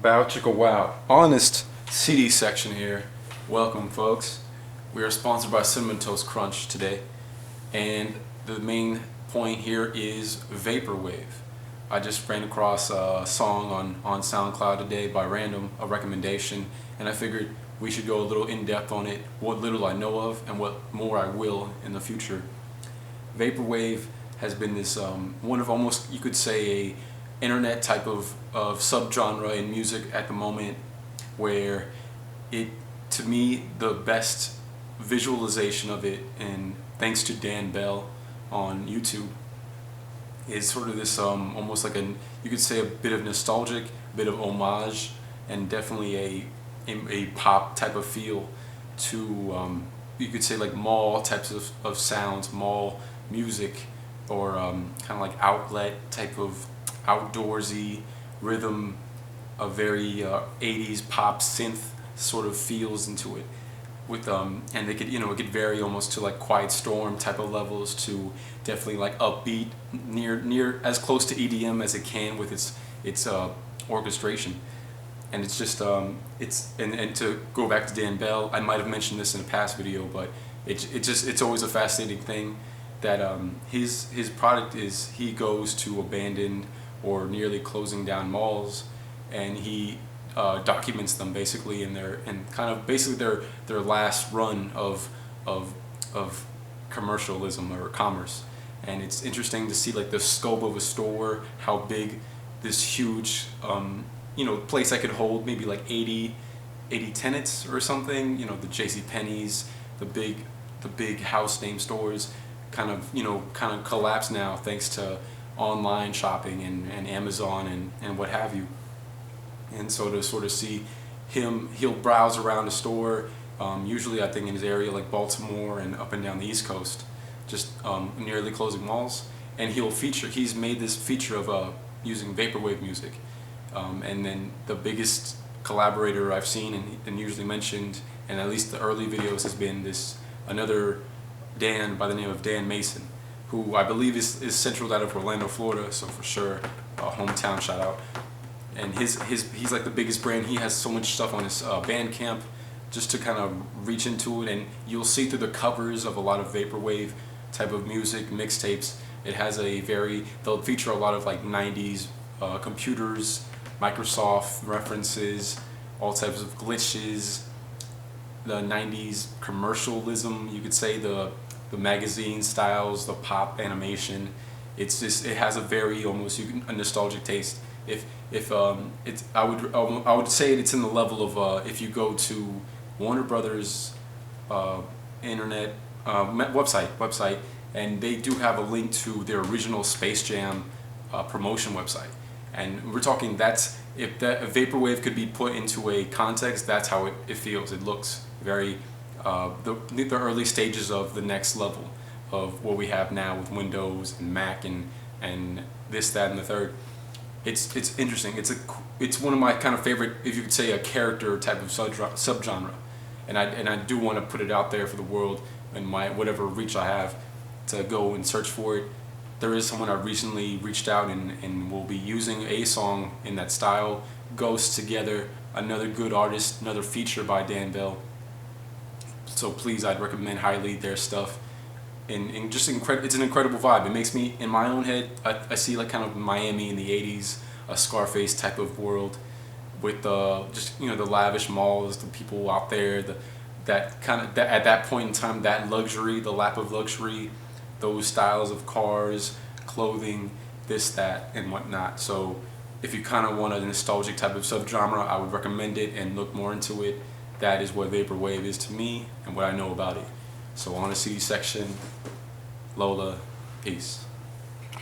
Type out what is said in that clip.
Bow chicka wow. Ahnist CD section here. Welcome folks. We are sponsored by Cinnamon Toast Crunch today. And the main point here is Vaporwave. I just ran across a song on SoundCloud today by random, a recommendation, and I figured we should go a little in-depth on it, what little I know of and what more I will in the future. Vaporwave has been this one of almost, you could say, a internet type of subgenre in music at the moment, where it, to me, the best visualization of it, and thanks to Dan Bell on YouTube, is sort of this almost like you could say a bit of nostalgic, bit of homage, and definitely a pop type of feel to you could say like mall types of sounds, mall music, or kind of like outlet type of outdoorsy rhythm, a very 80s pop synth sort of feels into it, with and they could, it could vary almost to like Quiet Storm type of levels to definitely like upbeat, near as close to EDM as it can with its orchestration. And it's just and to go back to Dan Bell, I might have mentioned this in a past video, but it's always a fascinating thing that his product is, he goes to abandoned or nearly closing down malls, and he documents them basically in their last run of commercialism or commerce. And it's interesting to see like the scope of a store, how big this huge place that could hold maybe like 80 tenants or something, the JCPenney's, the big house name stores kind of collapse now thanks to online shopping and Amazon and what have you. And so to sort of see him, he'll browse around a store, usually I think in his area like Baltimore and up and down the East Coast, just nearly closing malls, and he's made this feature of using Vaporwave music. And then the biggest collaborator I've seen and usually mentioned, and at least the early videos, has been another Dan by the name of Dan Mason, who I believe is central out of Orlando, Florida, so for sure a hometown shout out. And he's like the biggest brand. He has so much stuff on his Bandcamp, just to kind of reach into it, and you'll see through the covers of a lot of Vaporwave type of music mixtapes, it has they'll feature a lot of like 90s computers, Microsoft references, all types of glitches, the 90s commercialism, you could say, the magazine styles, the pop animation. It has a very almost a nostalgic taste. I would say it's in the level of if you go to Warner Brothers internet website, and they do have a link to their original Space Jam promotion website. And we're talking, if Vaporwave could be put into a context, that's how it feels. It looks very the early stages of the next level of what we have now with Windows and Mac and this, that, and the third. It's interesting. It's one of my kind of favorite, if you could say, a character type of subgenre, and I do want to put it out there for the world and my whatever reach I have to go and search for it. There is someone I recently reached out and will be using a song in that style. Ghosts Together, another good artist, another feature by Dan Bell. So please, I'd recommend highly their stuff. And just it's an incredible vibe. It makes me, in my own head, I see like kind of Miami in the 80s, a Scarface type of world, with just the lavish malls, the people out there, at that point in time, that luxury, the lap of luxury, those styles of cars, clothing, this, that, and whatnot. So if you kind of want a nostalgic type of subgenre, I would recommend it and look more into it. That is what Vaporwave is to me and what I know about it. So on the CD section, Lola, peace.